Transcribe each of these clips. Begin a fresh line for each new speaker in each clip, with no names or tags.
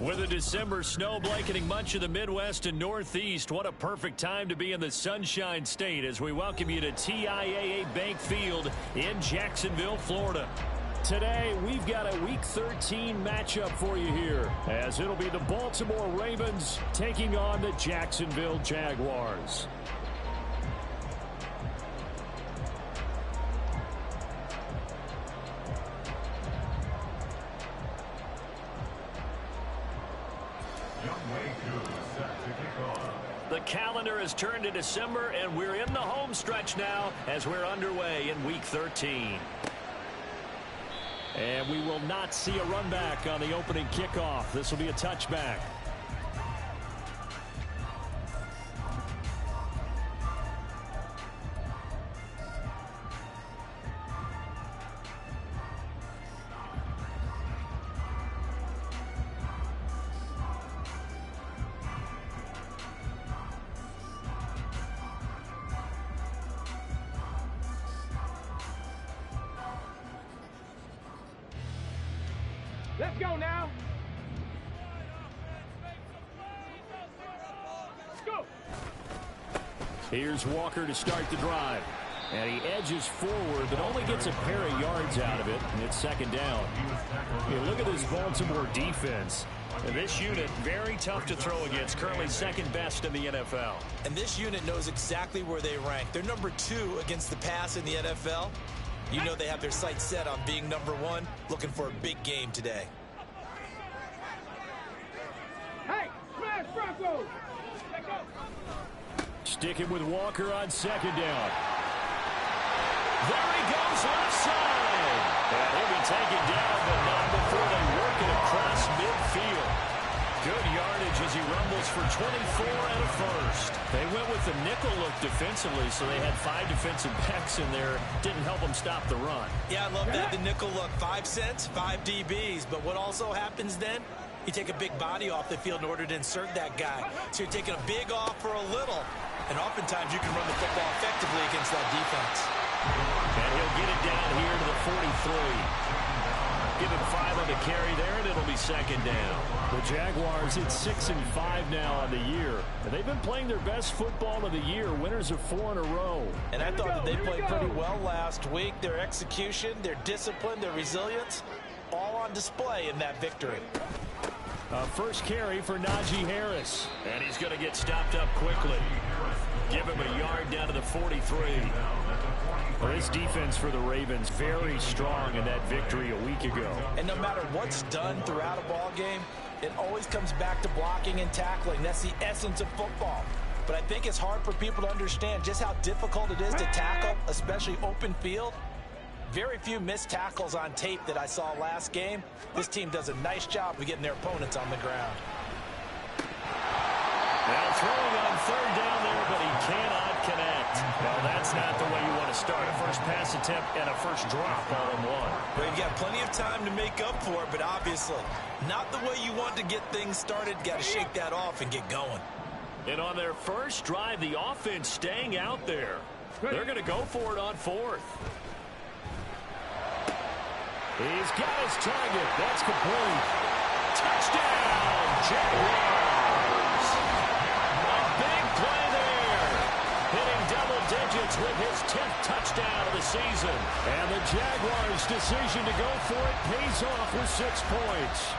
With a December snow blanketing much of the Midwest and Northeast, what a perfect time to be in the Sunshine State as we welcome you to TIAA Bank Field in Jacksonville, Florida. Today, we've got a Week 13 matchup for you here, as it'll be the Baltimore Ravens taking on the Jacksonville Jaguars. The calendar has turned to December, and we're in the home stretch now as we're underway in Week 13. And we will not see a run back on the opening kickoff. This will be a touchback.
Let's go now. Let's go.
Here's Walker to start the drive. And he edges forward, but only gets a pair of yards out of it, and it's second down. Hey, look at this Baltimore defense. And this unit, very tough to throw against, currently second best in the NFL.
And this unit knows exactly where they rank. They're number 2 against the pass in the NFL. You know they have their sights set on being number 1, looking for a big game today.
Hey, smash Broncos! Let's go.
Sticking with Walker on second down. There he goes left side. And he'll be taken down, but not before they work it across midfield. Good yardage as he rumbles for 24 and a first. They went with the nickel look defensively, so they had 5 defensive backs in there. Didn't help them stop the run.
Yeah, I love that. The nickel look, 5 cents, 5 DBs. But what also happens then? You take a big body off the field in order to insert that guy. So you're taking a big off for a little. And oftentimes you can run the football effectively against that defense.
And he'll get it down here to the 43. Give him 5 on the carry there, and it'll be second down. The Jaguars at 6-5 now on the year. And they've been playing their best football of the year, winners of 4 in a row.
And I thought that they played pretty well last week. Their execution, their discipline, their resilience, all on display in that victory.
First carry for Najee Harris. And he's going to get stopped up quickly. Give him a yard down to the 43. Well, this defense for the Ravens very strong in that victory a week ago.
And no matter what's done throughout a ball game, it always comes back to blocking and tackling. That's the essence of football. But I think it's hard for people to understand just how difficult it is to tackle, especially open field. Very few missed tackles on tape that I saw last game. This team does a nice job of getting their opponents on the ground.
Now throwing on third down there, but he cannot connect. Well, that's not the way you want to start. A first pass attempt and a first drop all in one.
Well, you've got plenty of time to make up for it, but obviously not the way you want to get things started. Got to shake that off and get going.
And on their first drive, the offense staying out there. They're going to go for it on 4th. He's got his target. That's complete. Touchdown, Jaguars. A big play there. Hitting double digits with his 10th touchdown of the season. And the Jaguars' decision to go for it pays off with 6 points.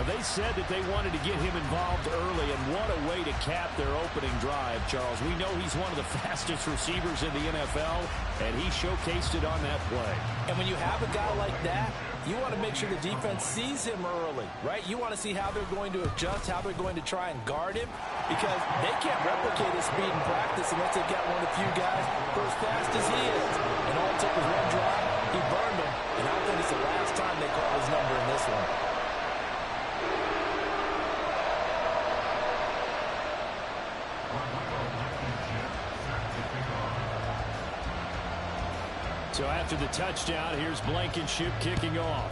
They said that they wanted to get him involved early, and what a way to cap their opening drive, Charles. We know he's one of the fastest receivers in the NFL, and he showcased it on that play.
And when you have a guy like that, you want to make sure the defense sees him early, right? You want to see how they're going to adjust, how they're going to try and guard him, because they can't replicate his speed in practice unless they've got one of the few guys who are as fast as he is. And all it took was one drive, he burned him, and I think it's the last time they call his number in this one.
So after the touchdown, here's Blankenship kicking off.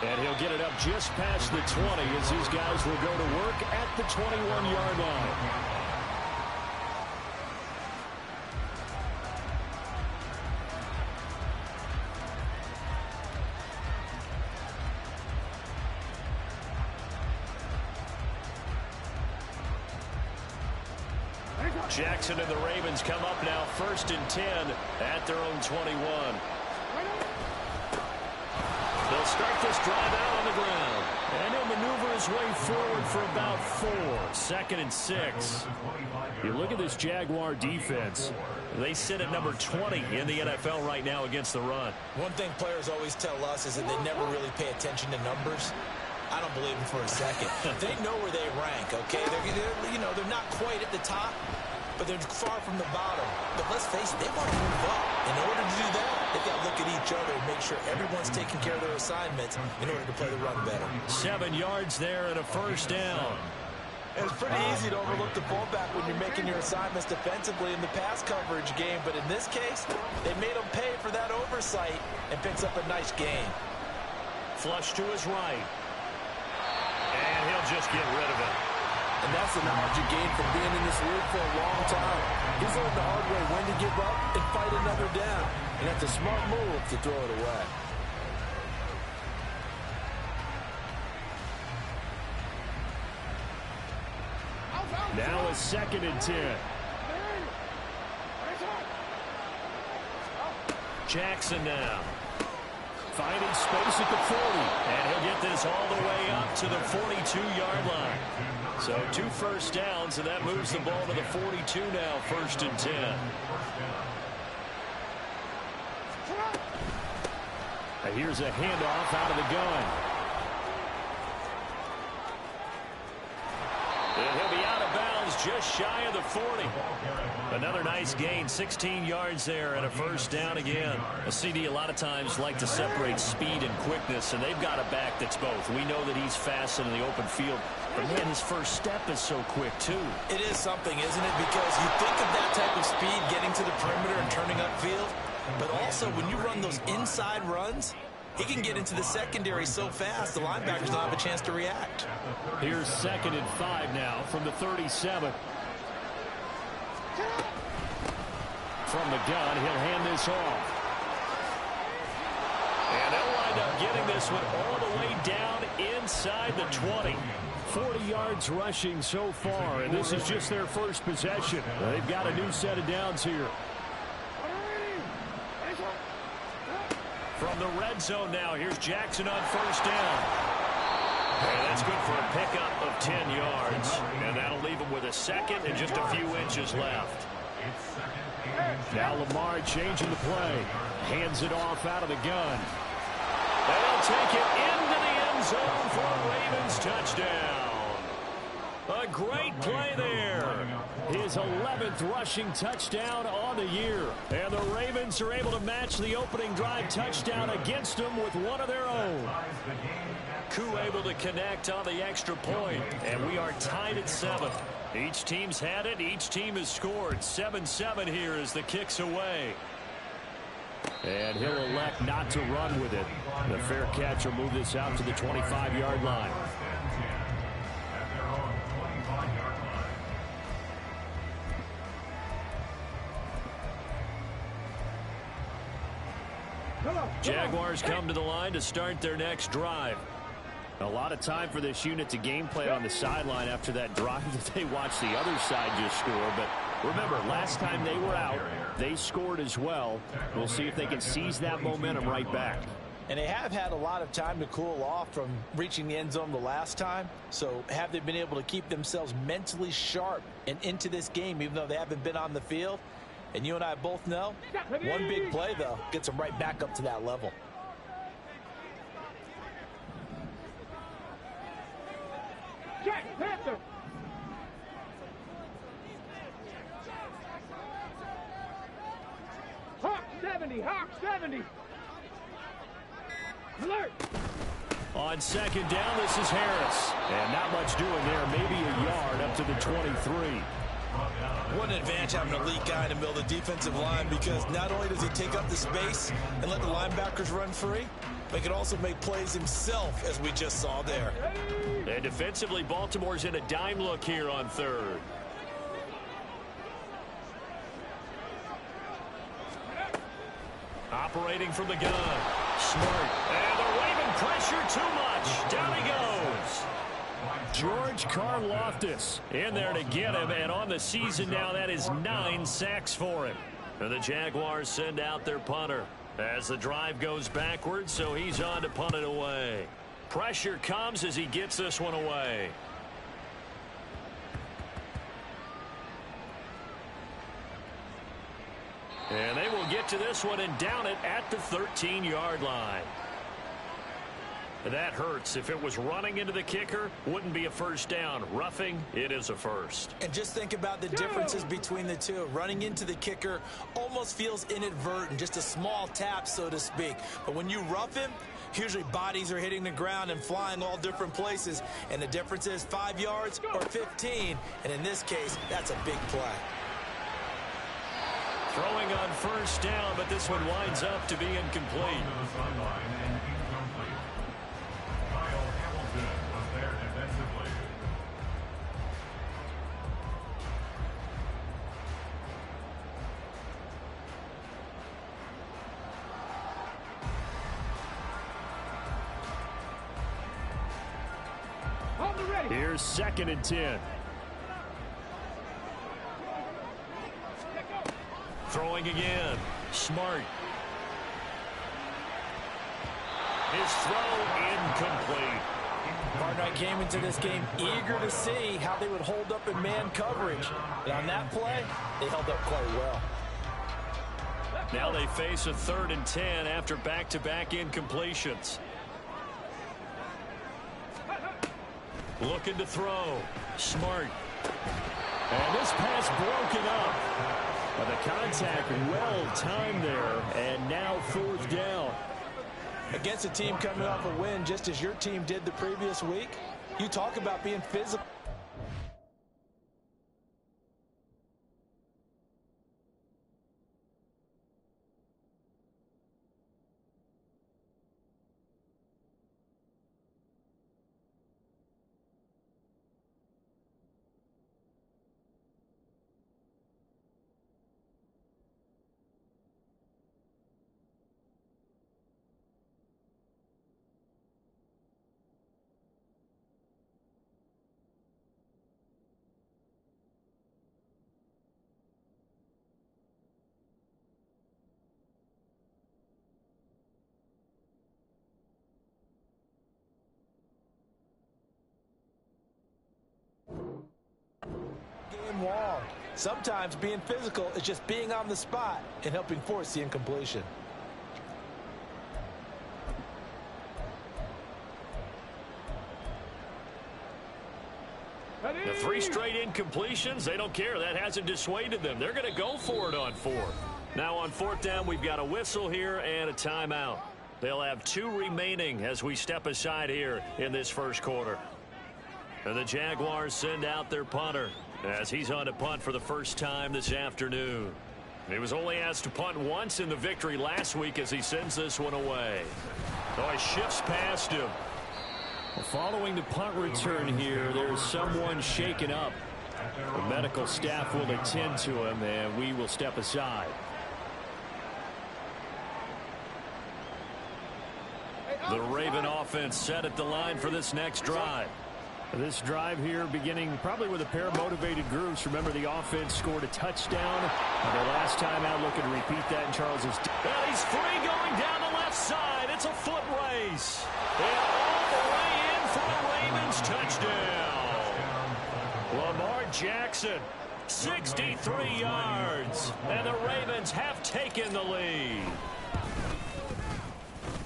And he'll get it up just past the 20 as these guys will go to work at the 21-yard line. Jackson and the Ravens come up now 1st and 10 at their own 21. They'll start this drive out on the ground. And he'll maneuver his way forward for about 4. 2nd and 6. You look at this Jaguar defense. They sit at number 20 in the NFL right now against the run.
One thing players always tell us is that they never really pay attention to numbers. I don't believe them for a second. They know where they rank, okay? They're not quite at the top, but they're far from the bottom. But let's face it, they want to move up. In order to do that, they've got to look at each other and make sure everyone's taking care of their assignments in order to play the run better.
7 yards there and a 1st down.
And it's pretty easy to overlook the fullback when you're making your assignments defensively in the pass coverage game. But in this case, they made him pay for that oversight and picks up a nice gain.
Flush to his right. And he'll just get rid of it.
And that's the knowledge you gain from being in this league for a long time. He's learned the hard way when to give up and fight another down. And that's a smart move to throw it away.
Now a 2nd and 10. Jackson now. Finding space at the 40. And he'll get this all the way up to the 42-yard line. So 2 first downs, and that moves the ball to the 42 now, 1st and 10. And here's a handoff out of the gun. And he'll be out of bounds just shy of the 40. Another nice gain, 16 yards there and a 1st down again. A CD a lot of times like to separate speed and quickness, and they've got a back that's both. We know that he's fast in the open field, but man, his first step is so quick too.
It is something, isn't it? Because you think of that type of speed getting to the perimeter and turning upfield, but also when you run those inside runs, he can get into the secondary so fast the linebackers don't have a chance to react.
Here's 2nd and 5 now from the 37. From the gun, he'll hand this off. And they'll wind up getting this one all the way down inside the 20. 40 yards rushing so far, and this is just their first possession. They've got a new set of downs here. From the red zone now, here's Jackson on 1st down. And that's good for a pickup of 10 yards. And that'll leave him with a 2nd and just a few inches left. Now Lamar changing the play. Hands it off out of the gun. They'll take it into the end zone for a Ravens touchdown. A great play there. His 11th rushing touchdown on the year. And the Ravens are able to match the opening drive touchdown against them with one of their own. Koo able to connect on the extra point. And we are tied at 7. Each team's had it. Each team has scored. 7-7 here as the kick's away. And he'll elect not to run with it. The fair catch will move this out to the 25-yard line. Jaguars come to the line to start their next drive. A lot of time for this unit to game plan on the sideline after that drive that they watched the other side just score. But remember, last time they were out, they scored as well. We'll see if they can seize that momentum right back.
And they have had a lot of time to cool off from reaching the end zone the last time. So have they been able to keep themselves mentally sharp and into this game, even though they haven't been on the field? And you and I both know, one big play, though, gets them right back up to that level.
Jack Panther. Hawk 70, Hawk 70. Alert.
On 2nd down, this is Harris. And not much doing there, maybe a yard up to the 23.
What an advantage having a elite guy in the middle of the defensive line, because not only does he take up the space and let the linebackers run free, but he can also make plays himself, as we just saw there.
And defensively, Baltimore's in a dime look here on 3rd. Operating from the gun. Smart. And the Raven pressure too much. Down he goes. George coach Karlaftis in there to get him, and on the season now, that is 9 sacks for him. And the Jaguars send out their punter as the drive goes backwards, so he's on to punt it away. Pressure comes as he gets this one away. And they will get to this one and down it at the 13-yard line. That hurts. If it was running into the kicker, wouldn't be a first down. Roughing, it is a first.
And just think about the differences between the two. Running into the kicker almost feels inadvertent, just a small tap, so to speak. But when you rough him, usually bodies are hitting the ground and flying all different places. And the difference is 5 yards or 15. And in this case, that's a big play.
Throwing on first down, but this one winds up to be incomplete. Here's 2nd and 10. Throwing again. Smart. His throw incomplete.
Partner, I came into this game eager to see how they would hold up in man coverage. And on that play, they held up quite well.
Now they face a 3rd and 10 after back-to-back incompletions. Looking to throw. Smart. And this pass broken up. But the contact well timed there. And now 4th down.
Against a team coming off a win just as your team did the previous week, you talk about being physical. Long. Sometimes being physical is just being on the spot and helping force the incompletion.
The 3 straight incompletions, they don't care. That hasn't dissuaded them. They're going to go for it on 4th. Now on 4th down, we've got a whistle here and a timeout. They'll have 2 remaining as we step aside here in this first quarter. And the Jaguars send out their punter as he's on to punt for the first time this afternoon. He was only asked to punt once in the victory last week as he sends this one away. Oh, he shifts past him. Well, following the punt return here, there's someone shaken up. The medical staff will attend to him, and we will step aside. The Raven offense set at the line for this next drive. This drive here beginning probably with a pair of motivated groups. Remember, the offense scored a touchdown. And their last time out, looking to repeat that in Charles's. Well, he's free going down the left side. It's a foot race. And all the way in for the Ravens touchdown. Lamar Jackson, 63 yards. And the Ravens have taken the lead.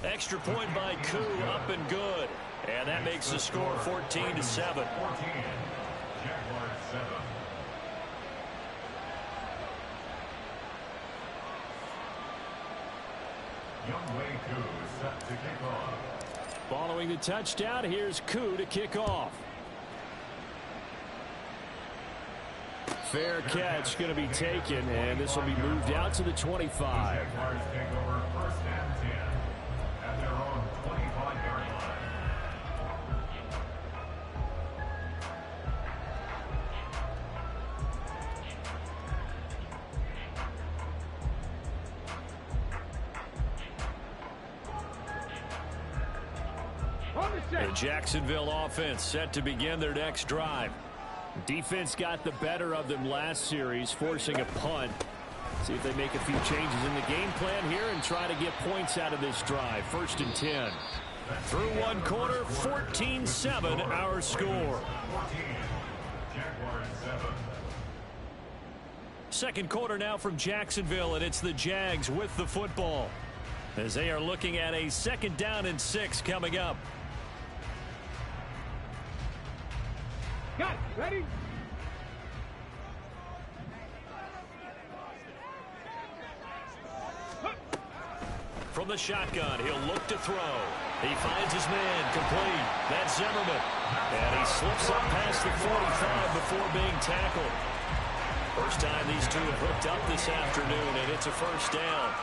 Extra point by Koo, up and good. And that makes the score 14-7. 14. Jaguars 7. Youngway Koo set to kick off. Following the touchdown, here's Koo to kick off. Fair catch going to be taken, and this will be moved out to the 25. Jaguars take over 1st and 10 at their own 25-yard line.
On the
The Jacksonville offense set to begin their next drive. Defense got the better of them last series, forcing a punt. See if they make a few changes in the game plan here and try to get points out of this drive. 1st and 10. Through one quarter, 14-7 our score. Second quarter now from Jacksonville, and it's the Jags with the football as they are looking at a 2nd down and 6 coming up.
Got it. Ready?
From the shotgun, he'll look to throw. He finds his man, complete. That's Zimmerman. And he slips up past the 45 before being tackled. First time these two have hooked up this afternoon, and it's a 1st down.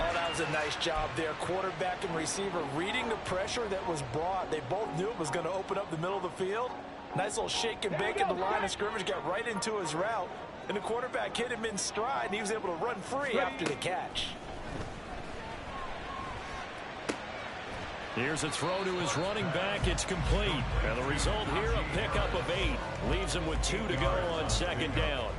Oh, that was a nice job there. Quarterback and receiver reading the pressure that was brought. They both knew it was going to open up the middle of the field. Nice little shake and bake at the line of scrimmage, got right into his route. And the quarterback hit him in stride, and he was able to run free after the catch.
Here's a throw to his running back. It's complete. And the result here, a pickup of 8. Leaves him with 2 to go on 2nd down.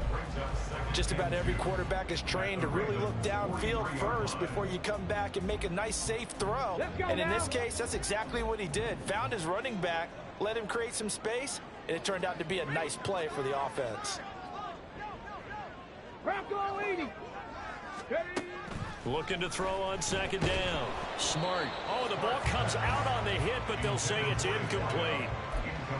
Just about every quarterback is trained to really look downfield first before you come back and make a nice, safe throw. And in this case, that's exactly what he did. Found his running back, let him create some space, and it turned out to be a nice play for the offense.
Bronco 80.
Looking to throw on 2nd down. Smart. Oh, the ball comes out on the hit, but they'll say it's incomplete.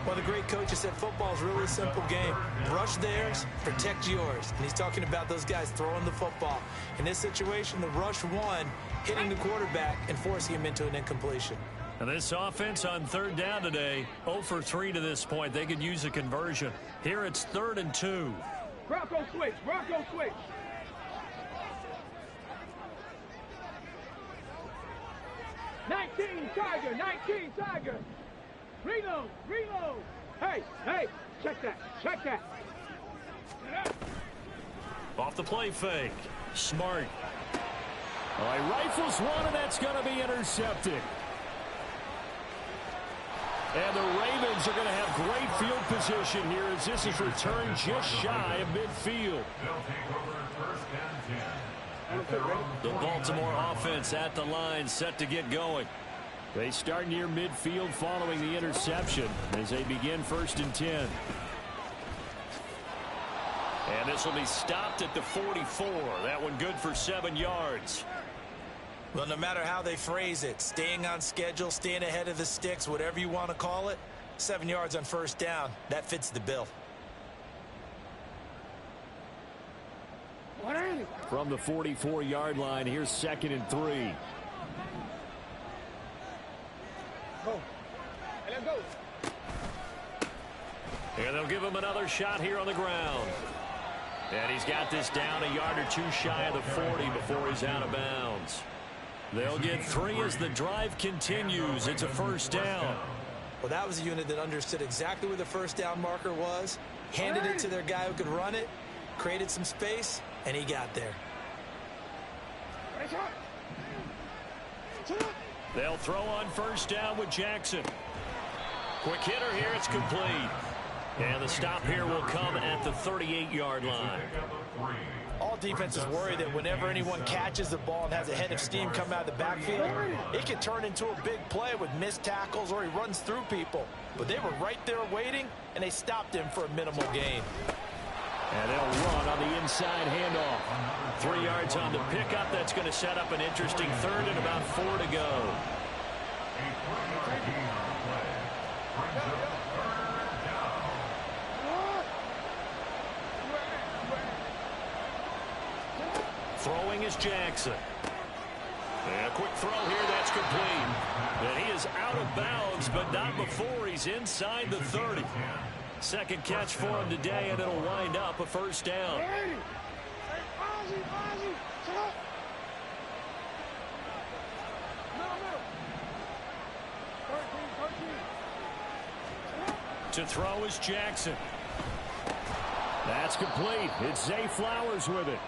Well, the great coach said football is really a simple game. Rush theirs, protect yours. And he's talking about those guys throwing the football. In this situation, the rush won, hitting the quarterback and forcing him into an incompletion.
And this offense on 3rd down today, 0 for 3 to this point. They could use a conversion. Here it's 3rd and 2.
Bronco switch. Bronco switch. 19 Tiger. 19 Tiger. Reload. Reload. Hey. Hey. Check that. Check that.
Off the play fake. Smart. All right, rifles one, and that's going to be intercepted. And the Ravens are going to have great field position here as this is returned just shy of midfield. The Baltimore offense at the line, set to get going. They start near midfield following the interception as they begin 1st and 10. And this will be stopped at the 44. That one good for 7 yards.
Well, no matter how they phrase it, staying on schedule, staying ahead of the sticks, whatever you want to call it, 7 yards on 1st down, that fits the bill.
From the 44-yard line, here's 2nd and 3.
Go. Let's go.
And they'll give him another shot here on the ground. And he's got this down a yard or 2 shy of the 40 before he's out of bounds. They'll get 3 as the drive continues. It's a 1st down.
Well, that was a unit that understood exactly where the 1st down marker was, handed it to their guy who could run it, created some space, and he got there.
They'll throw on 1st down with Jackson. Quick hitter here, it's complete. And the stop here will come at the 38-yard line.
All defenses worry that whenever anyone catches the ball and has a head of steam come out of the backfield, it can turn into a big play with missed tackles or he runs through people. But they were right there waiting, and they stopped him for a minimal gain.
And they'll run on the inside handoff. 3 yards on the pickup. That's going to set up an interesting 3rd and about 4 to go. Throwing is Jackson. And a quick throw here, that's complete. And he is out of bounds, but not before he's inside the 30. Second catch for him today, and it'll wind up a 1st down. To throw is Jackson. That's complete. It's Zay Flowers with it.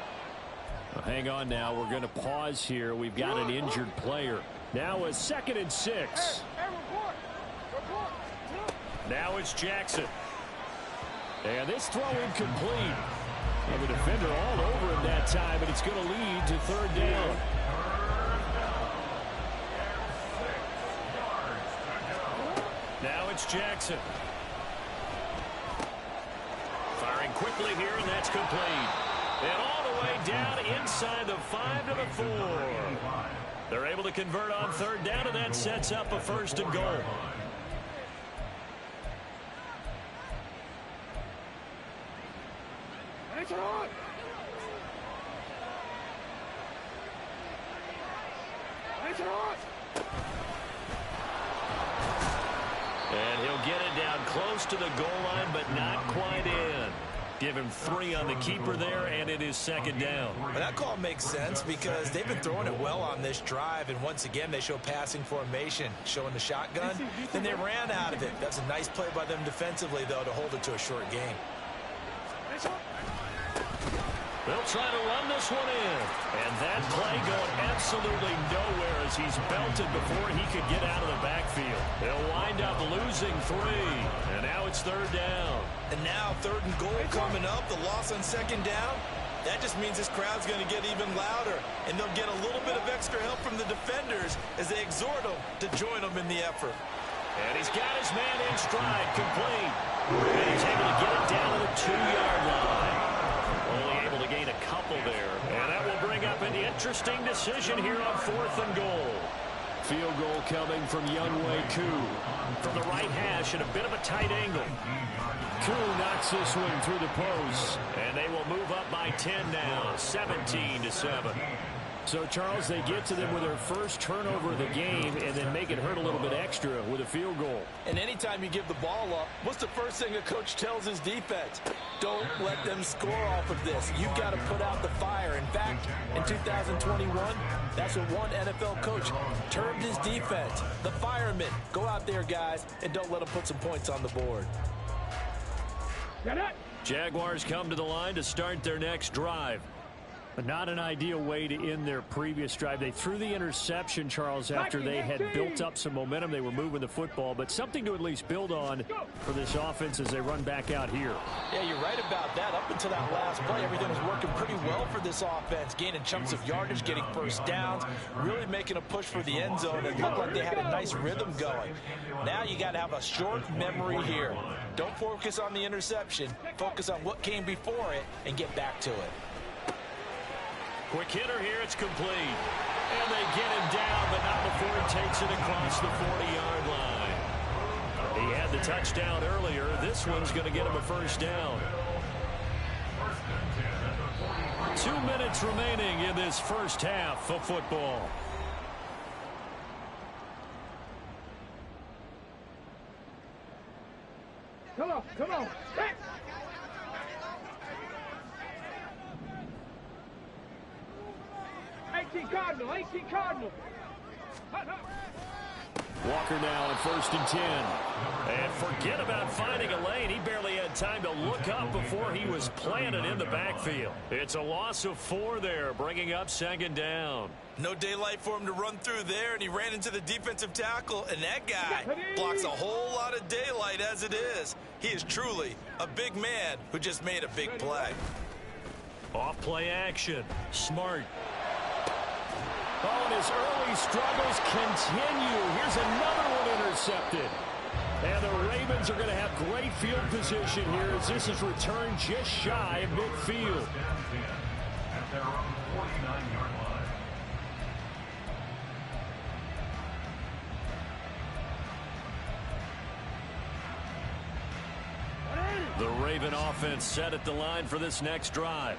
Well, hang on now. We're going to pause here. We've got an injured player. Now a 2nd and 6.
Hey, report.
Now it's Jackson. And this throw incomplete. And the defender all over him that time, and it's going to lead to third down. Now it's Jackson. Firing quickly here, and that's complete. And all the way down inside the 5 to the 4. They're able to convert on third down, and that sets up a first and goal. And he'll get it down close to the goal line, but not quite in. Give him 3 on the keeper there, and it is second down.
Well, that call makes sense because they've been throwing it well on this drive, and once again they show passing formation, showing the shotgun. Then they ran out of it. That's a nice play by them defensively, though, to hold it to a short game.
They'll try to run this one in. And that play going absolutely nowhere as he's belted before he could get out of the backfield. They'll wind up losing 3. And now it's third down.
And now third and goal coming up. The loss on second down. That just means this crowd's going to get even louder. And they'll get a little bit of extra help from the defenders as they exhort them to join them in the effort.
And he's got his man in stride, complete. And he's able to get it down to the 2-yard line. Only able to gain a couple there. And that will bring up an interesting decision here on 4th and goal. Field goal coming from Younghoe Koo. From the right hash at a bit of a tight angle. Koo knocks this one through the post. And they will move up by 10 now, 17-7. So, Charles, they get to them with their first turnover of the game and then make it hurt a little bit extra with a field goal.
And anytime you give the ball up, what's the first thing a coach tells his defense? Don't let them score off of this. You've got to put out the fire. In fact, in 2021, that's what one NFL coach termed his defense. The firemen. Go out there, guys, and don't let them put some points on the board.
Jaguars come to the line to start their next drive. But not an ideal way to end their previous drive. They threw the interception, Charles, after they had built up some momentum. They were moving the football, but something to at least build on for this offense as they run back out here.
Yeah, you're right about that. Up until that last play, everything was working pretty well for this offense, gaining chunks of yardage, getting first downs, really making a push for the end zone. It looked like they had a nice rhythm going. Now you got to have a short memory here. Don't focus on the interception. Focus on what came before it and get back to it.
Quick hitter here, it's complete. And they get him down, but not before he takes it across the 40-yard line. He had the touchdown earlier. This one's going to get him a first down. 2 minutes remaining in this first half of football.
Come on, come on. Hey. Cardinal, 18 Cardinal.
Walker now at 1st and 10. And forget about finding a lane. He barely had time to look up before he was planted in the backfield. It's a loss of 4 there, bringing up second down.
No daylight for him to run through there, and he ran into the defensive tackle, and that guy blocks a whole lot of daylight as it is. He is truly a big man who just made a big play.
Off play action. Smart. Oh, and his early struggles continue. Here's another one intercepted. And the Ravens are going to have great field position here as this is returned just shy of midfield.
At their 49-yard line.
The Raven offense set at the line for this next drive.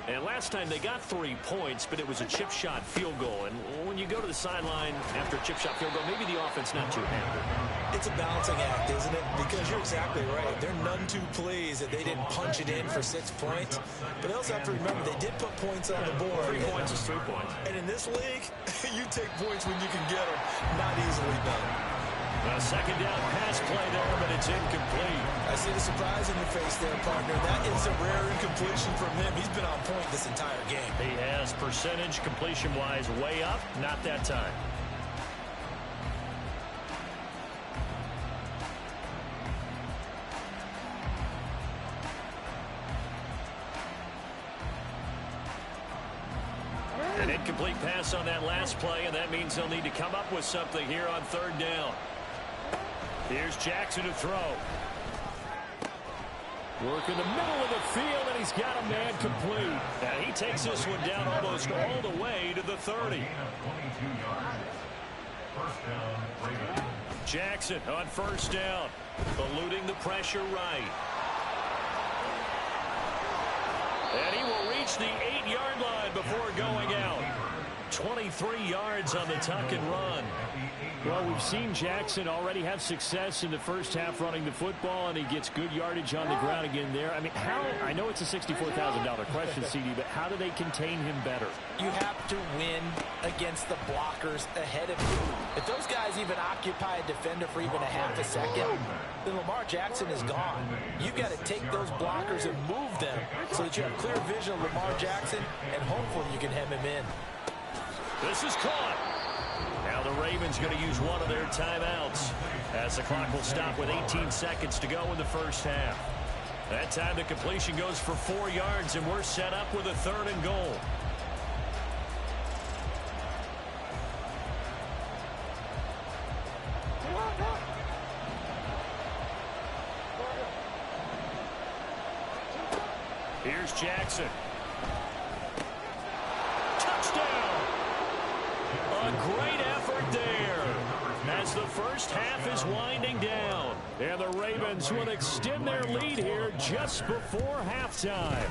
And last time they got 3 points, but it was a chip shot field goal. And when you go to the sideline after a chip shot field goal, maybe the offense not too happy.
It's a balancing act, isn't it? Because you're exactly right. They're none too pleased that they didn't punch it in for 6 points. But they also have to remember they did put points on the board.
3 points is 3 points.
And in this league, you take points when you can get them. Not easily done.
A second down pass play there, but it's incomplete.
I see the surprise in your face there, partner. That is a rare incompletion from him. He's been on point this entire game.
He has percentage completion-wise way up, not that time. An incomplete pass on that last play, and that means they'll need to come up with something here on third down. Here's Jackson to throw. Work in the middle of the field, and he's got a man complete. And he takes this one down almost all the way to the 30. Jackson on first down, eluding the pressure right. And he will reach the 8-yard line before going out. 23 yards on the tuck and run.
Well, we've seen Jackson already have success in the first half running the football, and he gets good yardage on the ground again there. I mean, I know it's a $64,000 question, CD, but how do they contain him better?
You have to win against the blockers ahead of you. If those guys even occupy a defender for even a half a second, then Lamar Jackson is gone. You've got to take those blockers and move them so that you have clear vision of Lamar Jackson, and hopefully you can hem him in.
This is caught. Now the Ravens going to use one of their timeouts as the clock will stop with 18 seconds to go in the first half. That time the completion goes for 4 yards, and we're set up with a 3rd and goal. Here's Jackson. Touchdown! A great effort there as the first half is winding down. And the Ravens will extend their lead here just before halftime.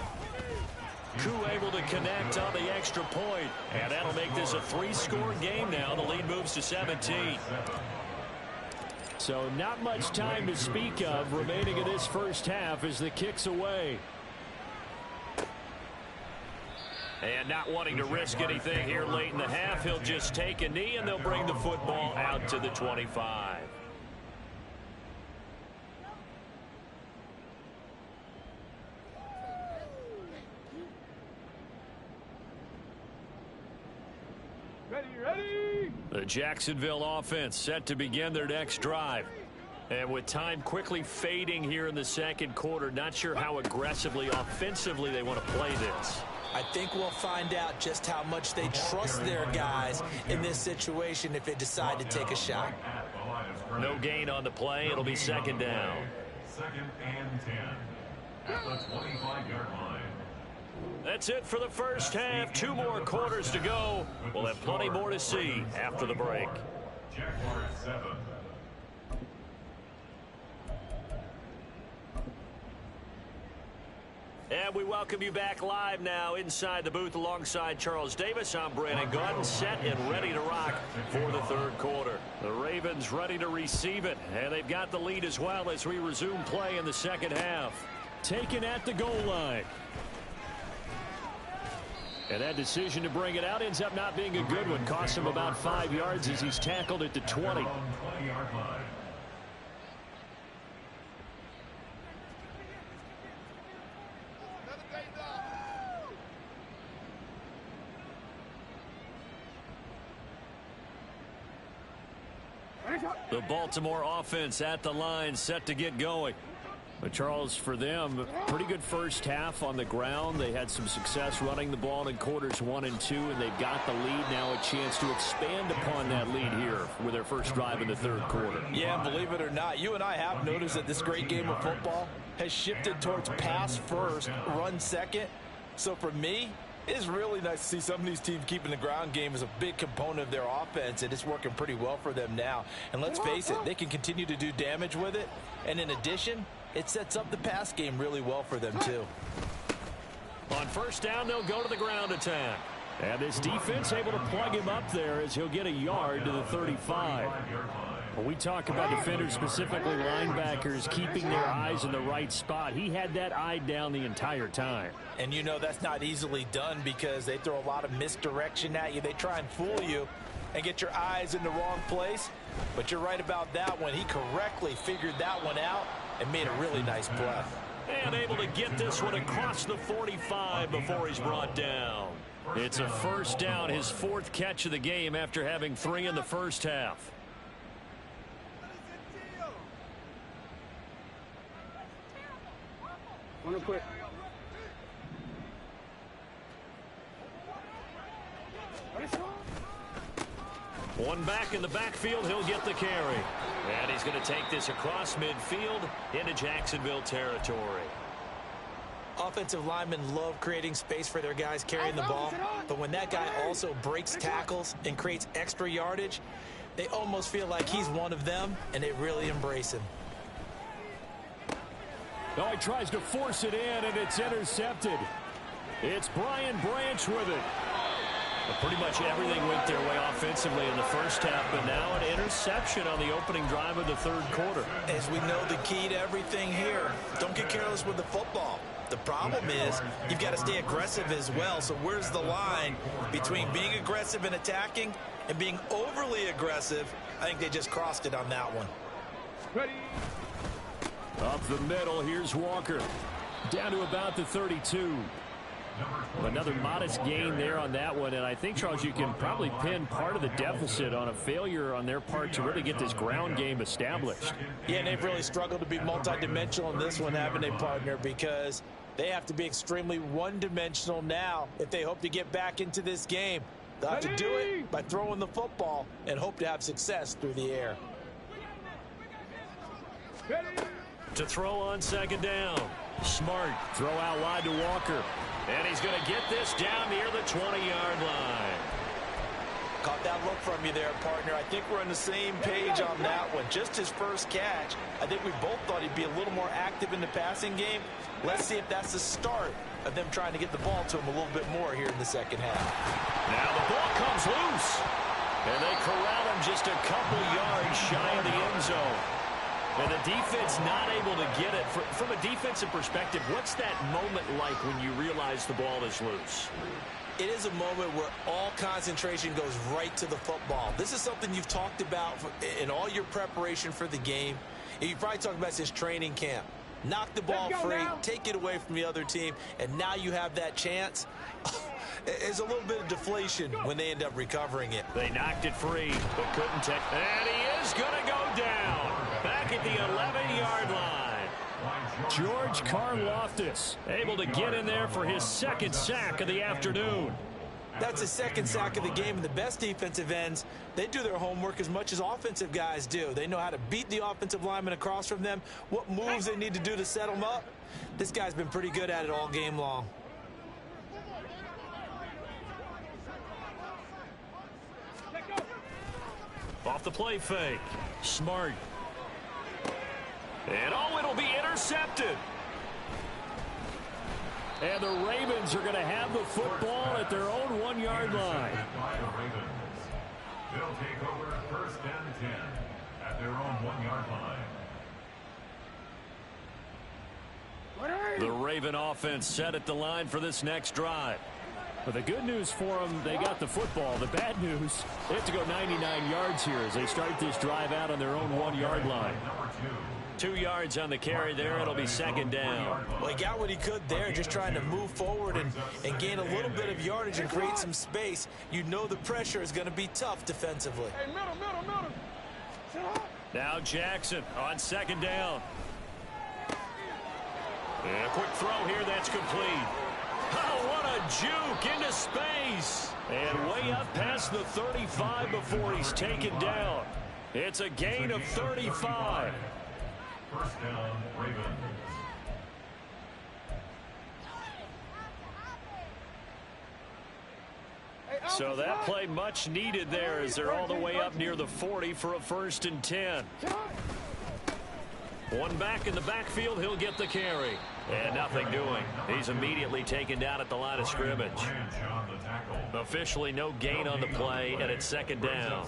Koo able to connect on the extra point, and that'll make this a 3-score game now. The lead moves to 17.
So not much time to speak of remaining in this first half as the kick's away.
And not wanting to risk anything here late in the half, he'll just take a knee, and they'll bring the football out to the 25.
Ready.
The Jacksonville offense set to begin their next drive. And with time quickly fading here in the second quarter, not sure how aggressively, offensively they want to play this.
I think we'll find out just how much they trust their guys in this situation if they decide to take a shot.
No gain on the play. It'll be second down.
2nd and 10 at the 25-yard line.
That's it for the first half. 2 more quarters to go. We'll have plenty more to see after the break.
Jaguars 7.
And we welcome you back live now inside the booth alongside Charles Davis. I'm Brandon Gaudin, set and ready to rock for the third quarter. The Ravens ready to receive it, and they've got the lead as well as we resume play in the second half.
Taken at the goal line. And that decision to bring it out ends up not being a good one. Costs him about 5 yards as he's tackled at the 20.
20-yard line.
The Baltimore offense at the line, set to get going.
But Charles, for them, pretty good first half on the ground. They had some success running the ball in quarters 1 and 2, and they've got the lead now, a chance to expand upon that lead here with their first drive in the third quarter.
Yeah, believe it or not, you and I have noticed that this great game of football has shifted towards pass first, run second. So for me, it's really nice to see some of these teams keeping the ground game as a big component of their offense, and it's working pretty well for them now. And let's face it, they can continue to do damage with it. And in addition, it sets up the pass game really well for them, too.
On first down, they'll go to the ground attack.
And this defense able to plug him up there as he'll get a yard to the 35. When we talk about defenders, specifically linebackers, keeping their eyes in the right spot, he had that eye down the entire time.
And you know that's not easily done because they throw a lot of misdirection at you. They try and fool you and get your eyes in the wrong place. But you're right about that one. He correctly figured that one out and made a really nice play.
And able to get this one across the 45 before he's brought down. It's a first down, his 4th catch of the game after having 3 in the first half.
Want to quit.
One back in the backfield, he'll get the carry. And he's going to take this across midfield into Jacksonville territory.
Offensive linemen love creating space for their guys carrying the ball, but when that guy also breaks tackles and creates extra yardage, they almost feel like he's one of them, and they really embrace him.
Oh, he tries to force it in, and it's intercepted. It's Brian Branch with it.
Well, pretty much everything went their way offensively in the first half, but now an interception on the opening drive of the third quarter.
As we know, the key to everything here, don't get careless with the football. The problem is you've got to stay aggressive as well. So where's the line between being aggressive and attacking and being overly aggressive? I think they just crossed it on that one.
Ready.
Up the middle, here's Walker. Down to about the 32. Another modest gain there on that one, and I think, Charles, you can probably pin part of the deficit on a failure on their part to really get this ground game established.
Yeah, and they've really struggled to be multidimensional in this one, haven't they, partner? Because they have to be extremely one-dimensional now if they hope to get back into this game. They'll have to do it by throwing the football and hope to have success through the air.
Ready.
To throw on second down. Smart.
Throw out wide to Walker.
And he's going to get this down near the 20-yard line.
Caught that look from you there, partner. I think we're on the same page on that one. Just his first catch. I think we both thought he'd be a little more active in the passing game. Let's see if that's the start of them trying to get the ball to him a little bit more here in the second half.
Now the ball comes loose. And they corral him just a couple yards shy of the end zone. And the defense not able to get it. From a defensive perspective, what's that moment like when you realize the ball is loose?
It is a moment where all concentration goes right to the football. This is something you've talked about in all your preparation for the game. And you probably talked about since training camp. Knock the ball free, take it away from the other team, and now you have that chance. It's a little bit of deflation when they end up recovering it.
They knocked it free, but couldn't take. And he is going to go down back at the 11-yard line.
George Karlaftis able to get in there for his second sack of the afternoon.
That's his second sack of the game, and the best defensive ends, they do their homework as much as offensive guys do. They know how to beat the offensive lineman across from them, what moves they need to do to set them up. This guy's been pretty good at it all game long.
Off the play fake. Smart. And it'll be intercepted.
And the Ravens are going to have the football at their own 1-yard line.
They'll take over first and 10 at their own 1-yard line.
The Raven offense set at the line for this next drive.
But the good news for them, they got the football. The bad news, they have to go 99 yards here as they start this drive out on their own 1-yard line.
2 yards on the carry there. It'll be second down.
Well, he got what he could there, just trying to move forward and gain a little bit of yardage and create some space. You know the pressure is going to be tough defensively.
Hey, middle.
Now Jackson on second down. And a quick throw here that's complete. Oh, what a juke into space. And way up past the 35 before he's taken down. It's a gain of 35.
First down, Ravens.
So that play much needed there as they're all the way up near the 40 for a 1st and 10. One back in the backfield, he'll get the carry. And nothing doing. He's immediately taken down at the line of scrimmage. Officially no gain on the play, and it's second down.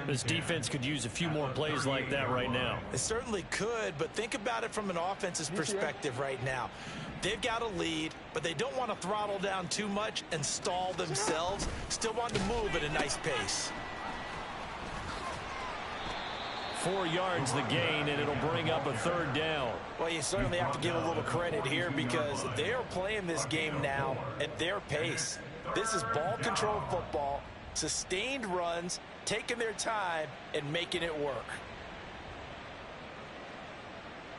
This defense could use a few more plays like that right now.
It certainly could, but think about it from an offense's perspective right now. They've got a lead, but they don't want to throttle down too much and stall themselves. Still want to move at a nice pace.
4 yards the gain, and it'll bring up a 3rd down.
Well, you certainly have to give a little credit here because they are playing this game now at their pace. This is ball control football, sustained runs, taking their time, and making it work.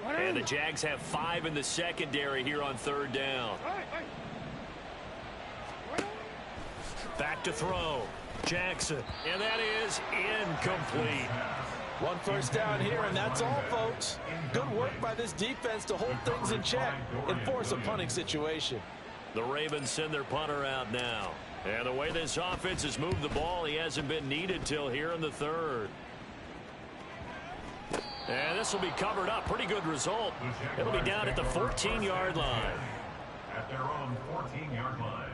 And the Jags have 5 in the secondary here on 3rd down.
Back to throw. Jackson. And that is incomplete.
One first down here, and that's all, folks. Good work by this defense to hold things in check and force a punting situation.
The Ravens send their punter out now. And the way this offense has moved the ball, he hasn't been needed till here in the third. And this will be covered up. Pretty good result. It'll be down at the 14-yard line.
At their own 14-yard line.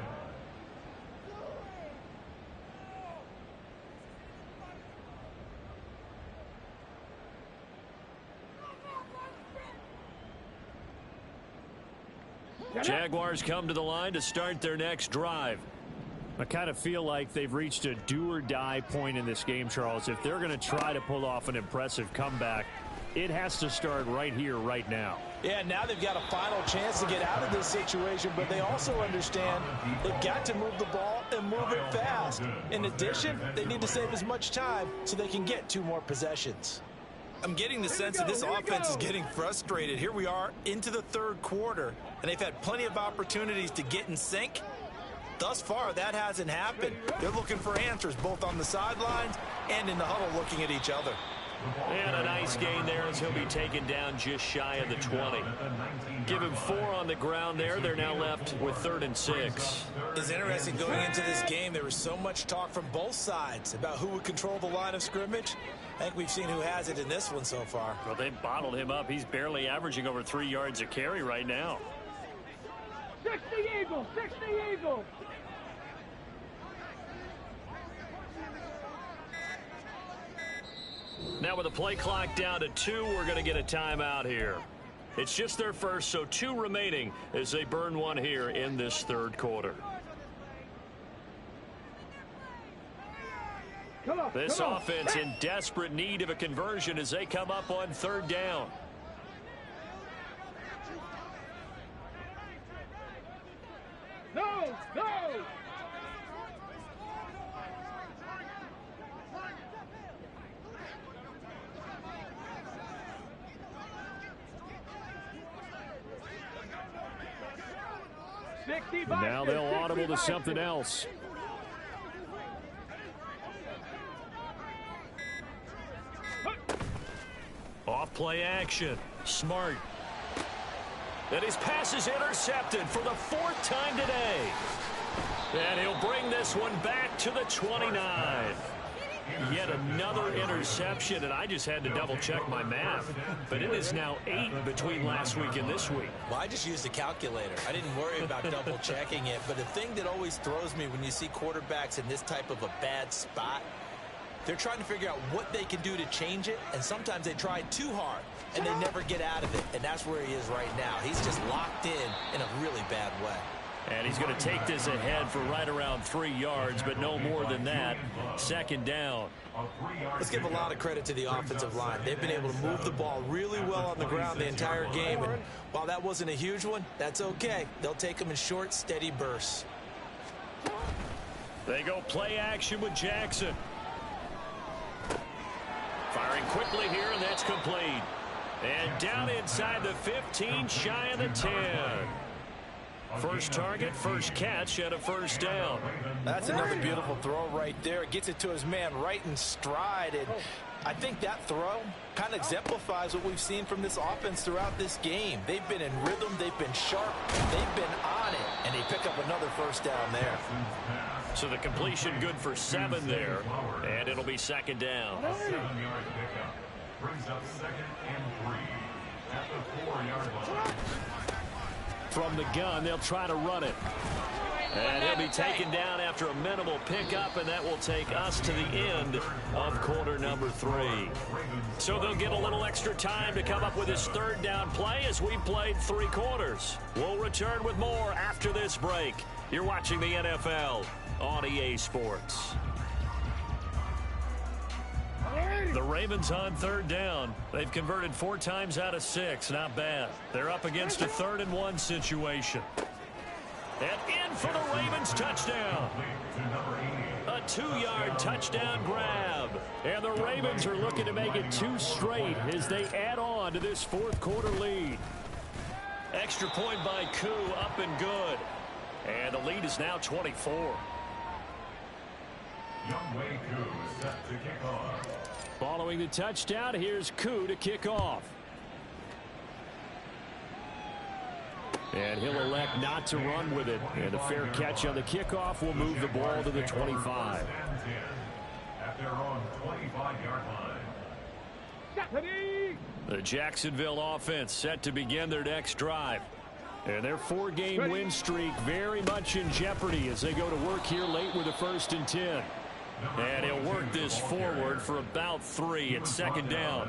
Jaguars come to the line to start their next drive. I kind of feel like they've reached a do-or-die point in this game, Charles. If they're going to try to pull off an impressive comeback, it has to start right here, right now.
Yeah, now they've got a final chance to get out of this situation, but they also understand they've got to move the ball and move it fast. In addition, they need to save as much time so they can get 2 more possessions. I'm getting the sense that this offense is getting frustrated. Here we are into the third quarter, and they've had plenty of opportunities to get in sync. Thus far, that hasn't happened. They're looking for answers both on the sidelines and in the huddle looking at each other.
And a nice gain there as he'll be taken down just shy of the 20. Give him 4 on the ground there. They're now left with 3rd and 6.
It's interesting going into this game. There was so much talk from both sides about who would control the line of scrimmage. I think we've seen who has it in this one so far.
Well, they've bottled him up. He's barely averaging over 3 yards a carry right now.
60 Eagles, 60 Eagles.
Now with the play clock down to 2, we're going to get a timeout here. It's just their first, so 2 remaining as they burn one here in this third quarter. This offense in desperate need of a conversion as they come up on 3rd down.
No, no.
Now they'll audible to something else. Off play action. Smart. And his pass is intercepted for the 4th time today. And he'll bring this one back to the 29. Yet another interception, and I just had to double-check my math. But it is now 8 between last week and this week.
Well, I just used a calculator. I didn't worry about double-checking it. But the thing that always throws me when you see quarterbacks in this type of a bad spot, they're trying to figure out what they can do to change it, and sometimes they try too hard, and they never get out of it. And that's where he is right now. He's just locked in a really bad way.
And he's going to take this ahead for right around 3 yards, but no more than that. 2nd down.
Let's give a lot of credit to the offensive line. They've been able to move the ball really well on the ground the entire game. And while that wasn't a huge one, that's okay. They'll take them in short, steady bursts.
They go play action with Jackson. Firing quickly here, and that's complete. And down inside the 15, shy of the 10. First target, first catch, and a 1st down.
That's another beautiful throw right there. It gets it to his man right in stride. And I think that throw kind of exemplifies what we've seen from this offense throughout this game. They've been in rhythm. They've been sharp. They've been on it. And they pick up another 1st down there.
So the completion good for 7 there. And it'll be 2nd down.
A 7-yard pickup brings up 2nd and 3 at the 4-yard line.
From the gun, they'll try to run it. And he'll be taken down after a minimal pickup, and that will take us to the end of quarter number 3. So they'll get a little extra time to come up with his 3rd down play as we played 3 quarters. We'll return with more after this break. You're watching the NFL on EA Sports. The Ravens on 3rd down. They've converted 4 times out of 6. Not bad. They're up against a 3rd and 1 situation. And in for the Ravens touchdown. A 2-yard touchdown grab. And the Ravens are looking to make it 2 straight as they add on to this 4th quarter lead. Extra point by Koo, up and good. And the lead is now 24.
Youngway Koo set to kick off.
Following the touchdown, here's Koo to kick off. And he'll elect not to run with it. And the fair catch on the kickoff will move the ball to the 25.
At their own 25-yard line.
The Jacksonville offense set to begin their next drive. And their 4-game win streak very much in jeopardy as they go to work here late with a 1st and 10. And he'll work this forward for about 3. It's 2nd down.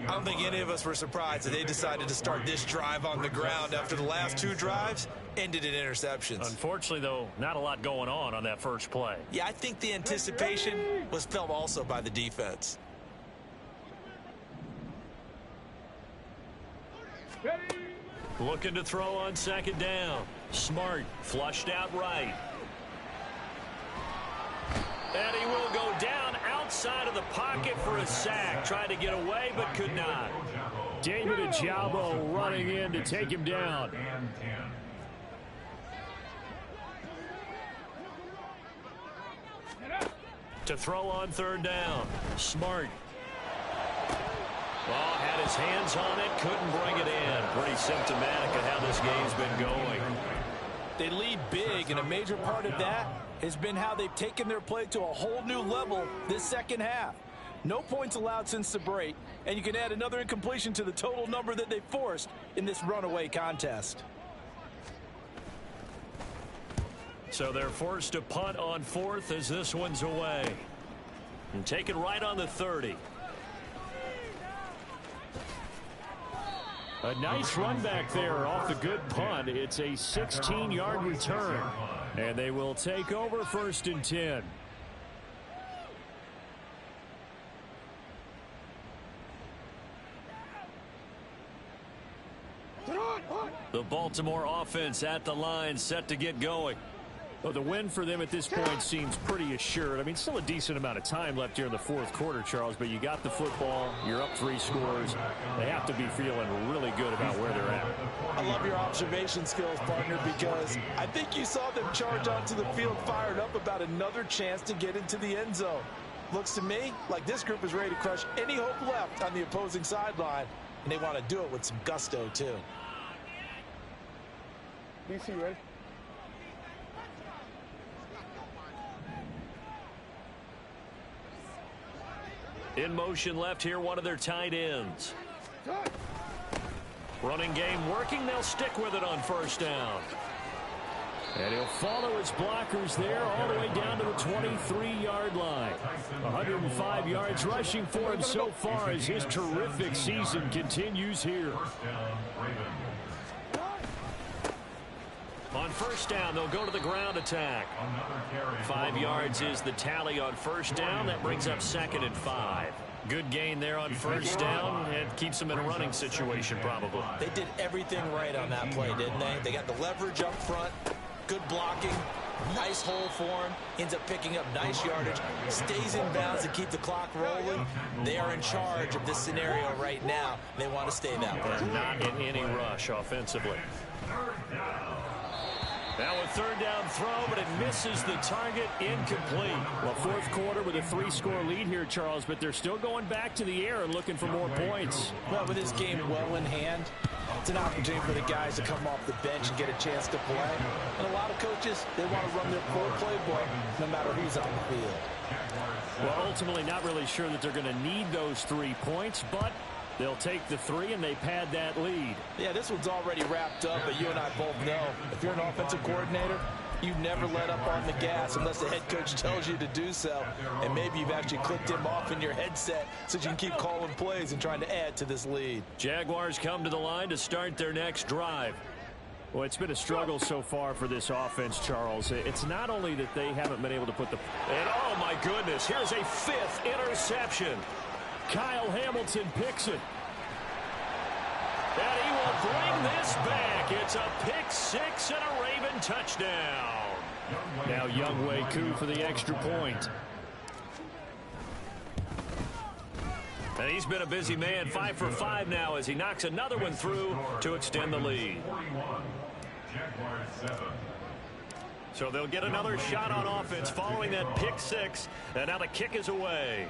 I don't think any of us were surprised that they decided to start this drive on the ground after the last 2 drives ended in interceptions.
Unfortunately, though, not a lot going on that first play.
Yeah, I think the anticipation was felt also by the defense.
Looking to throw on 2nd down. Smart, flushed out right. And he will go down outside of the pocket for a sack. Tried to get away, but could not. David Ojabo running in to take him down. To throw on 3rd down. Smart. Oh, had his hands on it, couldn't bring it in. Pretty symptomatic of how this game's been going.
They lead big, and a major part of that has been how they've taken their play to a whole new level this second half. No points allowed since the break, and you can add another incompletion to the total number that they forced in this runaway contest.
So they're forced to punt on 4th as this one's away. And take it right on the 30. A nice run back there off the good punt. It's a 16-yard return. And they will take over 1st and 10. The Baltimore offense at the line set to get going. Well, the win for them at this point seems pretty assured. I mean, still a decent amount of time left here in the 4th quarter, Charles, but you got the football. You're up 3 scores. They have to be feeling really good about where they're at.
I love your observation skills, partner, because I think you saw them charge onto the field fired up about another chance to get into the end zone. Looks to me like this group is ready to crush any hope left on the opposing sideline, and they want to do it with some gusto, too.
DC, ready?
In motion left here, one of their tight ends. Running game working. They'll stick with it on 1st down. And he'll follow his blockers there all the way down to the 23-yard line. 105 yards rushing for him so far as his terrific season continues here. On 1st down, they'll go to the ground attack. 5 yards is the tally on 1st down. That brings up 2nd and 5. Good gain there on 1st down, and keeps them in a running situation probably.
They did everything right on that play, didn't they? They got the leverage up front, good blocking, nice hole for him, ends up picking up nice yardage, stays in bounds to keep the clock rolling. They are in charge of this scenario right now. They want to stay that way.
Not in any rush offensively. Now a 3rd down throw, but it misses the target, incomplete. Well, 4th quarter with a 3-score lead here, Charles, but they're still going back to the air and looking for more points.
Well, with this game well in hand, it's an opportunity for the guys to come off the bench and get a chance to play. And a lot of coaches, they want to run their full playbook no matter who's on the field.
Well, ultimately not really sure that they're going to need those 3 points, but they'll take the 3 and they pad that lead.
Yeah, this one's already wrapped up, but you and I both know if you're an offensive coordinator, you never let up on the gas unless the head coach tells you to do so. And maybe you've actually clicked him off in your headset so you can keep calling plays and trying to add to this lead.
Jaguars come to the line to start their next drive. Well, it's been a struggle so far for this offense, Charles. It's not only that they haven't been able to put the... And oh, my goodness, here's a 5th interception. Kyle Hamilton picks it. And he will bring this back. It's a pick 6 and a Raven touchdown. Now Youngway Koo for the extra point. And he's been a busy man, 5 for 5 now as he knocks another one through to extend the lead.
So they'll get another shot on offense following that pick six. And now the kick is away.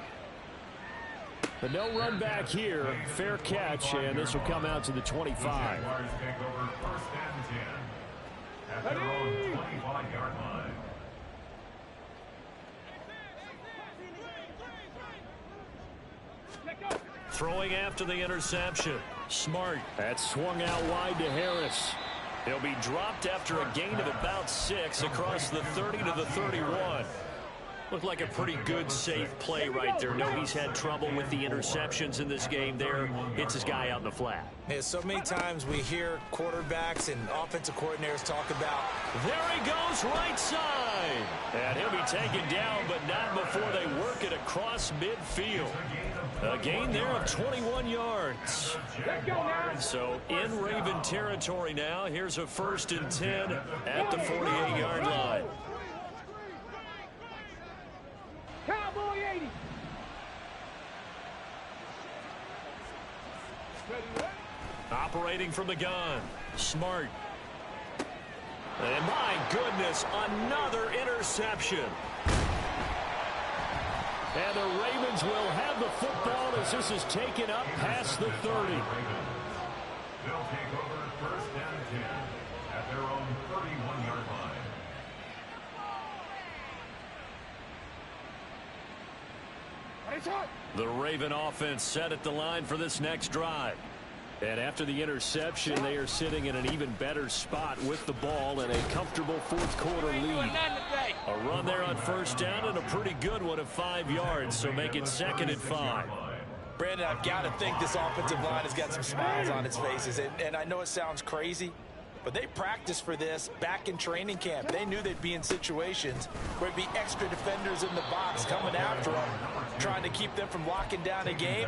But no run back here. Fair catch, and this will come out to the 25.
Jaguars take over first and 10 at their own 25-yard line.
Throwing after the interception. Smart.
That swung out wide to Harris.
He'll be dropped after a gain of about 6 across the 30 to the 31. Looked like a pretty good, safe play right there. No, he's had trouble with the interceptions in this game there. Hits his guy out in the flat.
Yeah, so many times we hear quarterbacks and offensive coordinators talk about,
there he goes, right side. And he'll be taken down, but not before they work it across midfield. A gain there of 21 yards. So in Raven territory now. Here's a 1st and 10 at the 48-yard line.
Cowboy 80.
Operating from the gun. Smart. And my goodness, another interception.
And the Ravens will have the football as this is taken up past the 30.
They'll take over first and 10 at their own 31-yard line.
The Raven offense set at the line for this next drive.
And after the interception, they are sitting in an even better spot with the ball and a comfortable fourth-quarter lead.
A run there on 1st down and a pretty good one of 5 yards, so make it 2nd and 5.
Brandon, I've got to think this offensive line has got some smiles on its faces. And I know it sounds crazy, but they practiced for this back in training camp. They knew they'd be in situations where it'd be extra defenders in the box coming after them, trying to keep them from locking down a game.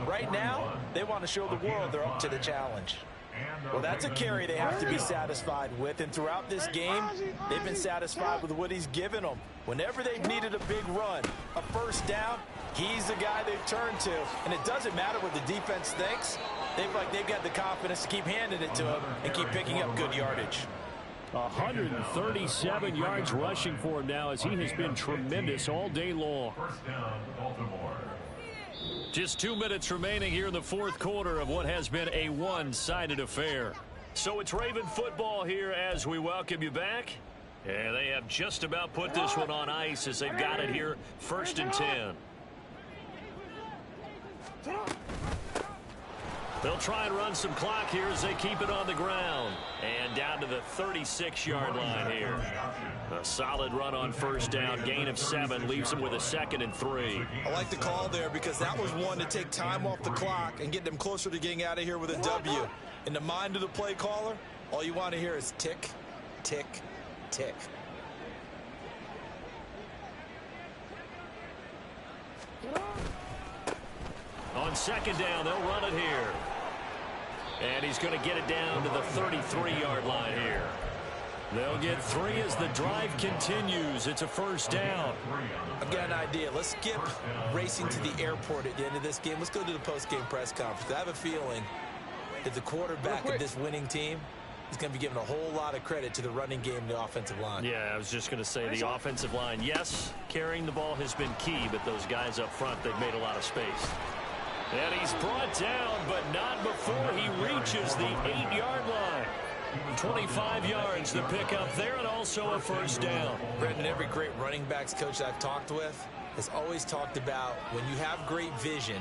Right now, they want to show the world they're up to the challenge. Well, that's a carry they have to be satisfied with, and throughout this game, they've been satisfied with what he's given them. Whenever they've needed a big run, a 1st down, he's the guy they've turned to, and it doesn't matter what the defense thinks. They've got the confidence to keep handing it to him and keep picking up good yardage.
137 yards rushing for him now as he has been tremendous all day long.
1st down, Baltimore.
Just 2 minutes remaining here in the 4th quarter of what has been a one-sided affair. So it's Raven football here as we welcome you back. And they have just about put this one on ice as they've got it here 1st and 10. They'll try and run some clock here as they keep it on the ground. And down to the 36-yard line here. A solid run on 1st down. Gain of 7 leaves them with a 2nd and 3.
I like the call there because that was one to take time off the clock and get them closer to getting out of here with a W. In the mind of the play caller, all you want to hear is tick, tick, tick.
On 2nd down, they'll run it here. And he's going to get it down to the 33-yard line here. They'll get 3 as the drive continues. It's a 1st down.
I've got an idea. Let's skip racing to the airport at the end of this game. Let's go to the post-game press conference. I have a feeling that the quarterback of this winning team is going to be giving a whole lot of credit to the running game and the offensive line.
Yeah, I was just going to say the offensive line, yes, carrying the ball has been key, but those guys up front, they've made a lot of space. And he's brought down, but not before he reaches the 8-yard line. 25 yards to pick up there, and also a 1st down.
Brendan, every great running backs coach I've talked with has always talked about when you have great vision,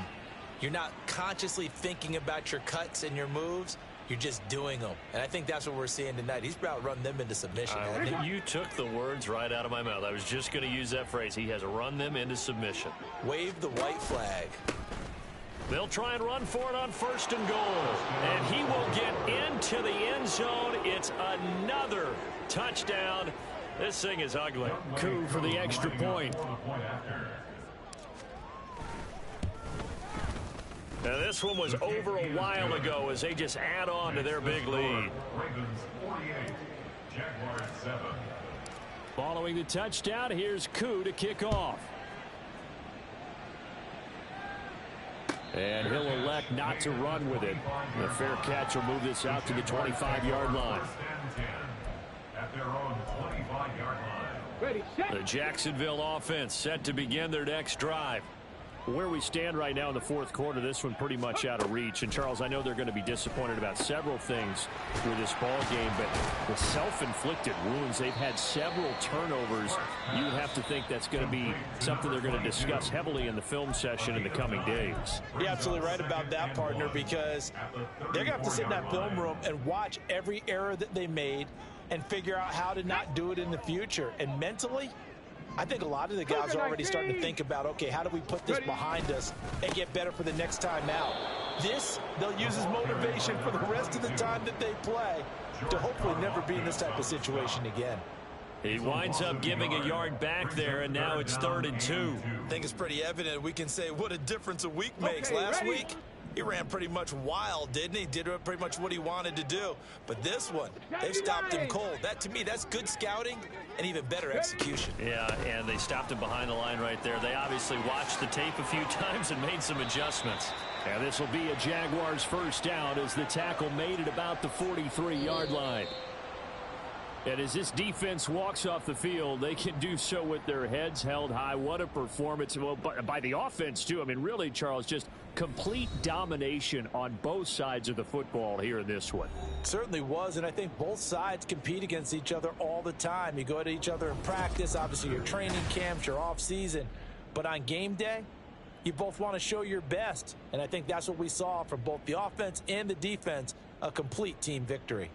you're not consciously thinking about your cuts and your moves. You're just doing them. And I think that's what we're seeing tonight. He's about to run them into submission.
You took the words right out of my mouth. I was just going to use that phrase. He has run them into submission.
Wave the white flag.
They'll try and run for it on 1st and goal. And he will get into the end zone. It's another touchdown. This thing is ugly.
Coup for the extra point.
Now this one was over a while ago as they just add on to their big lead.
Ravens 48, Jaguars 7.
Following the touchdown, here's Coup to kick off. And he'll elect not to run with it. The fair catch will move this out to the 25-yard line.
First and 10 at at their own 25-yard line.
Ready, set.
The Jacksonville offense set to begin their next drive. Where we stand right now in the fourth quarter, this one pretty much out of reach. And, Charles, I know they're going to be disappointed about several things with this ball game, but the self-inflicted wounds, they've had several turnovers. You would have to think that's going to be something they're going to discuss heavily in the film session in the coming days.
You're absolutely right about that, partner, because they're going to have to sit in that film room and watch every error that they made and figure out how to not do it in the future. And mentally, I think a lot of the guys are already starting to think about, okay, how do we put this behind us and get better for the next time out? This, they'll use as motivation for the rest of the time that they play to hopefully never be in this type of situation again.
He winds up giving a yard back there, and now it's 3rd and 2.
I think it's pretty evident. We can say what a difference a week makes. Last week, he ran pretty much wild, didn't he? Did pretty much what he wanted to do. But this one, they've stopped him cold. That, to me, that's good scouting and even better execution.
Yeah, and they stopped him behind the line right there. They obviously watched the tape a few times and made some adjustments. And this will be a Jaguars first down as the tackle made it about the 43-yard line. And as this defense walks off the field, they can do so with their heads held high. What a performance. Well, by the offense, too. I mean, really, Charles, just complete domination on both sides of the football here in this one.
Certainly was, and I think both sides compete against each other all the time. You go at each other in practice, obviously your training camps, your off-season. But on game day, you both want to show your best. And I think that's what we saw from both the offense and the defense, a complete team victory.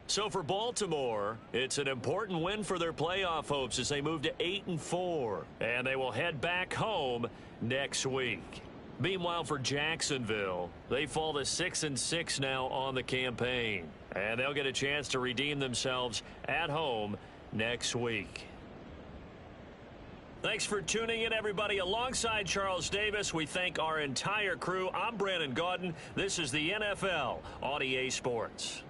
So for Baltimore, it's an important win for their playoff hopes as they move to 8-4, and they will head back home next week. Meanwhile, for Jacksonville, they fall to 6-6 now on the campaign, and they'll get a chance to redeem themselves at home next week. Thanks for tuning in, everybody. Alongside Charles Davis, we thank our entire crew. I'm Brandon Gaudin. This is the NFL on EA Sports.